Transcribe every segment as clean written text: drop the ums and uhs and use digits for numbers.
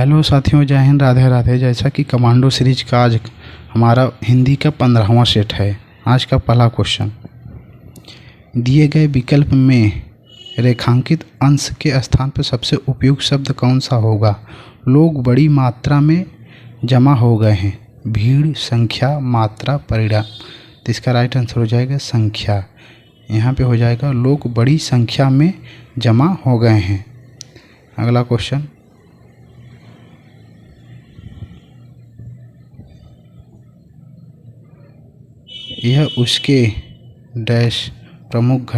Hello साथियों, जय हिंद, राधे राधे। जैसा कि कमांडो सीरीज का आज हमारा हिंदी का 15वां सेट है। आज का पहला क्वेश्चन, दिए गए विकल्प में रेखांकित अंश के स्थान पर सबसे उपयुक्त शब्द कौन सा होगा? लोग बड़ी मात्रा में जमा हो गए हैं। भीड़, संख्या, मात्रा, परिणाम। तो इसका राइट आंसर हो जाएगा संख्या। यहाँ पे हो जाएगा लोग बड़ी संख्या में जमा हो गए हैं। अगला क्वेश्चन, यह उसके डैश प्रमुख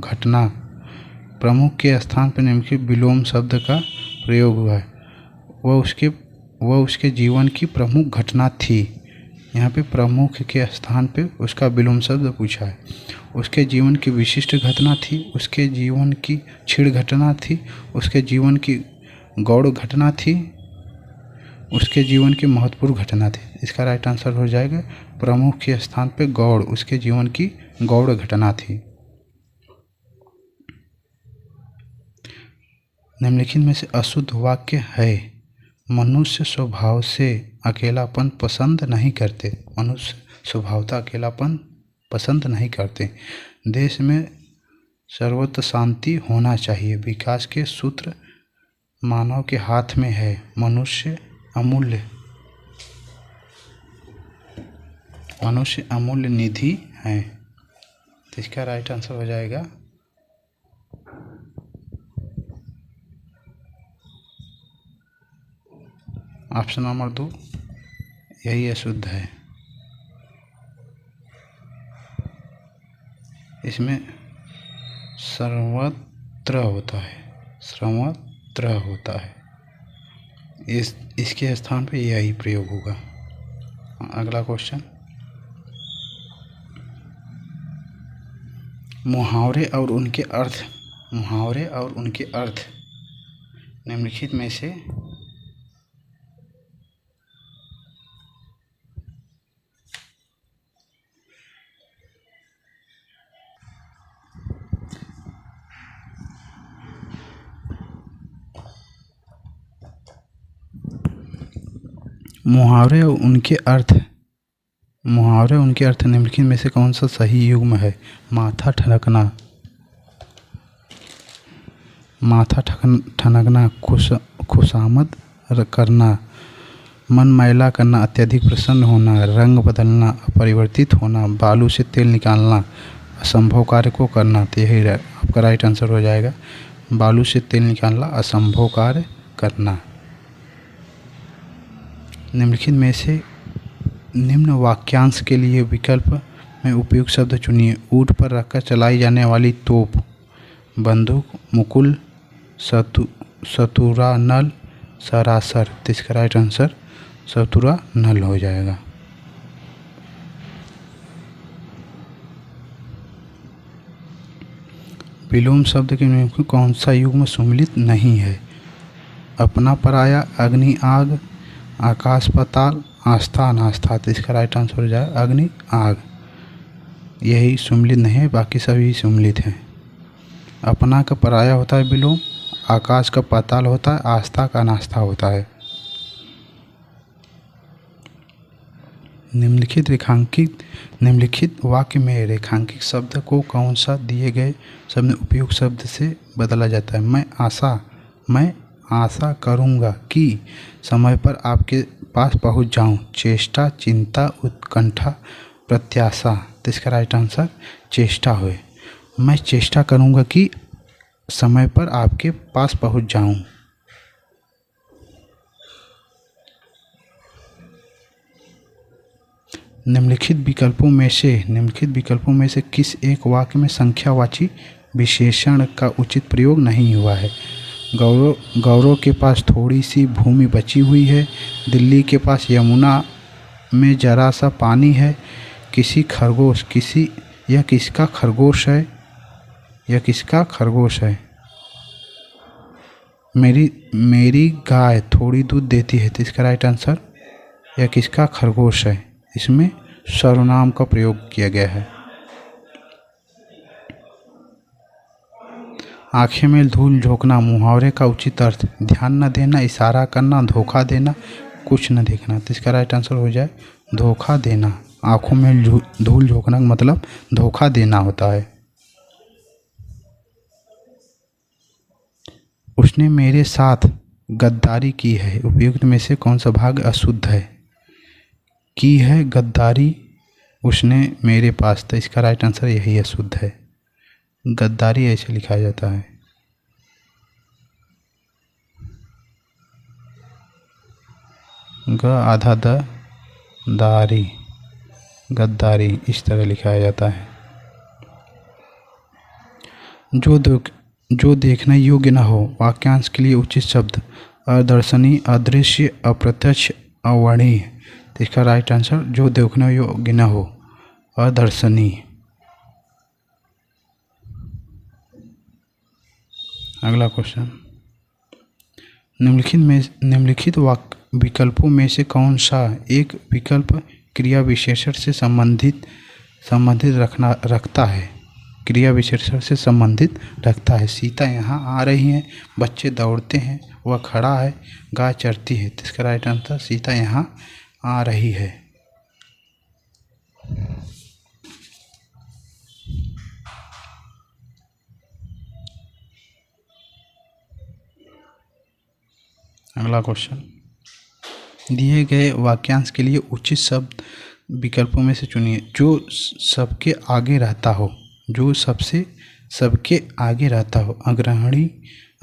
घटना प्रमुख के स्थान पर निम्नलिखित विलोम शब्द का प्रयोग हुआ है। वह उसके जीवन की प्रमुख घटना थी। यहाँ पे प्रमुख के स्थान पे उसका विलोम शब्द पूछा है। उसके जीवन की विशिष्ट घटना थी, उसके जीवन की क्षीण घटना थी, उसके जीवन की गौड़ घटना थी, उसके जीवन की महत्वपूर्ण घटना थी। इसका राइट आंसर हो जाएगा प्रमुख के स्थान पे गौड़, उसके जीवन की गौड़ घटना थी। निम्नलिखित में से अशुद्ध वाक्य है। मनुष्य स्वभाव से अकेलापन पसंद नहीं करते। मनुष्य स्वभावतः अकेलापन पसंद नहीं करते। देश में सर्वत्र शांति होना चाहिए। विकास के सूत्र मानव के हाथ में है। मनुष्य अमूल्य निधि है। तो इसका राइट आंसर हो जाएगा ऑप्शन नंबर 2, यही अशुद्ध है। इसमें सर्वत्र होता है। इसके स्थान पे यही प्रयोग होगा। अगला क्वेश्चन, मुहावरे और उनके अर्थ निम्नलिखित में से मुहावरे और उनके अर्थ निम्नलिखित में से कौन सा सही युग्म है? माथा ठनकना, खुशामद करना, मन मैला करना, अत्यधिक प्रसन्न होना, रंग बदलना, अपरिवर्तित होना, बालू से तेल निकालना, असंभव कार्य को करना। तो यही आपका राइट आंसर हो जाएगा बालू से तेल निकालना, असंभव कार्य करना। निम्नलिखित में से निम्न वाक्यांश के लिए विकल्प में उपयुक्त शब्द चुनिए। ऊँट पर रखकर चलाई जाने वाली तोप, बंदूक, मुकुल, सतुरा नल, सरासर। तो इसका राइट आंसर सतुरा नल हो जाएगा। विलोम शब्द के निम्न में कौन सा युग्म सम्मिलित नहीं है? अपना पराया, अग्नि आग, आकाश पाताल, आस्था अनास्था। तो इसका राइट आंसर हो जाएगा अग्नि आग। यही सम्मिलित नहीं है, बाकी सभी सम्मिलित हैं। अपना का पराया होता है विलोम, आकाश का पाताल होता है, आस्था का अनास्था होता है। निम्नलिखित वाक्य में रेखांकित शब्द को कौन सा दिए गए शब्द में उपयुक्त शब्द से बदला जाता है? मैं आशा करूँगा कि समय पर आपके पास पहुँच जाऊँ। चेष्टा, चिंता, उत्कंठा, प्रत्याशा। तो इसका राइट आंसर चेष्टा है। मैं चेष्टा करूँगा कि समय पर आपके पास पहुँच जाऊँ। निम्नलिखित विकल्पों में से किस एक वाक्य में संख्यावाची विशेषण का उचित प्रयोग नहीं हुआ है? गौरव के पास थोड़ी सी भूमि बची हुई है। दिल्ली के पास यमुना में जरा सा पानी है। यह किसका खरगोश है? मेरी गाय थोड़ी दूध देती है। तो इसका राइट आंसर यह किसका खरगोश है। इसमें सर्वनाम का प्रयोग किया गया है। आंखें में धूल झोंकना मुहावरे का उचित अर्थ, ध्यान न देना, इशारा करना, धोखा देना, कुछ न देखना। तो इसका राइट आंसर हो जाए धोखा देना। आंखों में धूल झोंकना मतलब धोखा देना होता है। उसने मेरे साथ गद्दारी की है, उपयुक्त में से कौन सा भाग अशुद्ध है? की है गद्दारी उसने मेरे पास, तो इसका राइट आंसर यही अशुद्ध है। गद्दारी ऐसे लिखा जाता है। ग आधा द दारी, गद्दारी इस तरह लिखा जाता है। जो देखने योग्य न हो, वाक्यांश के लिए उचित शब्द, अदर्शनीय, अदृश्य, अप्रत्यक्ष, अवर्णीय। तो इसका राइट आंसर जो देखने योग्य न हो, अदर्शनीय। अगला क्वेश्चन, निम्नलिखित विकल्पों में से कौन सा एक विकल्प क्रिया विशेषण से संबंधित रखता है? क्रिया विशेषण से संबंधित रखता है। सीता यहाँ आ रही हैं, बच्चे दौड़ते हैं, वह खड़ा है, गाय चरती है। तो इसका राइट आंसर सीता यहाँ आ रही है। अगला क्वेश्चन, दिए गए वाक्यांश के लिए उचित शब्द विकल्पों में से चुनिए। जो सबके आगे रहता हो, जो सबके आगे रहता हो, अग्रहणी,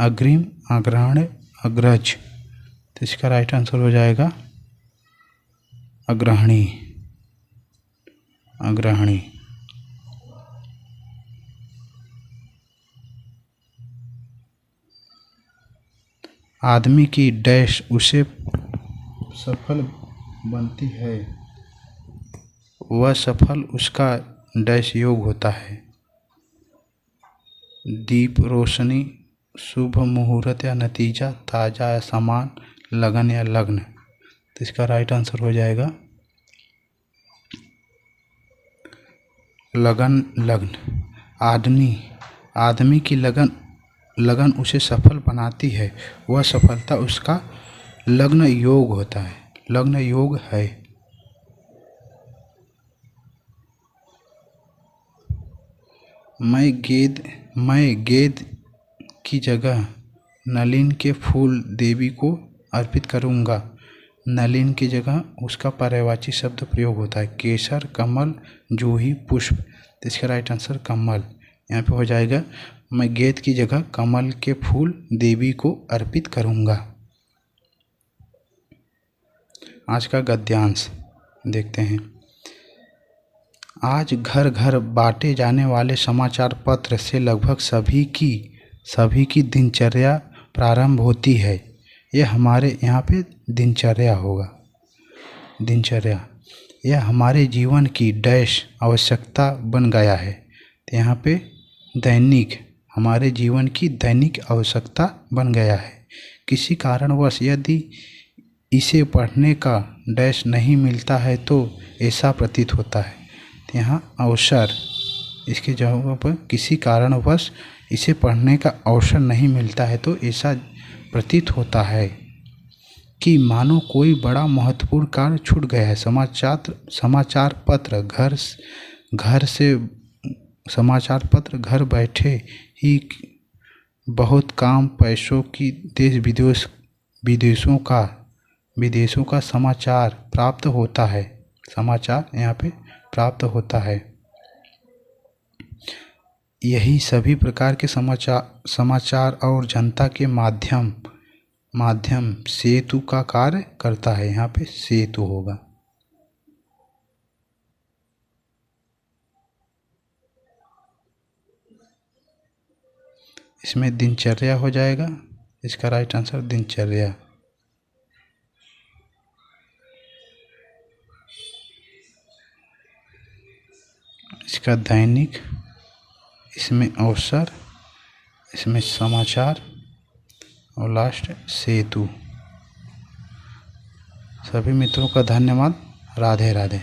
अग्रिम, अग्रहण्य, अग्रज। तो इसका राइट आंसर हो जाएगा अग्रहणी, अग्रहणी। आदमी की डैश उसे सफल बनती है, वह सफल उसका डैश योग होता है। दीप, रोशनी, शुभ मुहूर्त या नतीजा, ताजा या सामान, लगन या लग्न। तो इसका राइट आंसर हो जाएगा लगन, लग्न। आदमी की लगन उसे सफल बनाती है, वह सफलता उसका लग्न योग होता है, लग्न योग है। मैं गेंद की जगह नलिन के फूल देवी को अर्पित करूँगा। नलिन की जगह उसका पर्यायवाची शब्द प्रयोग होता है, केसर, कमल, जूही, पुष्प। तो इसका राइट आंसर कमल। यहाँ पे हो जाएगा मैं गेंद की जगह कमल के फूल देवी को अर्पित करूँगा। आज का गद्यांश देखते हैं। आज घर घर बांटे जाने वाले समाचार पत्र से लगभग सभी की दिनचर्या प्रारंभ होती है। यह हमारे यहाँ पे दिनचर्या होगा, दिनचर्या। यह हमारे जीवन की डैश आवश्यकता बन गया है। तो यहाँ पे दैनिक, हमारे जीवन की दैनिक आवश्यकता बन गया है। किसी कारणवश यदि इसे पढ़ने का डैश नहीं मिलता है तो ऐसा प्रतीत होता है। तो यहाँ अवसर, इसके जगह पर किसी कारणवश इसे पढ़ने का अवसर नहीं मिलता है तो ऐसा प्रतीत होता है कि मानो कोई बड़ा महत्वपूर्ण कार्य छूट गया है। समाचार पत्र घर बैठे ही बहुत काम, पैसों की देश विदेशों का समाचार प्राप्त होता है। समाचार यहाँ पे प्राप्त होता है। यही सभी प्रकार के समाचार और जनता के माध्यम सेतु का कार्य करता है। यहाँ पे सेतु होगा। इसमें दिनचर्या हो जाएगा। इसका राइट आंसर दिनचर्या। इसका दैनिक, इसमें अवसर, इसमें समाचार और लास्ट सेतु। सभी मित्रों का धन्यवाद। राधे राधे।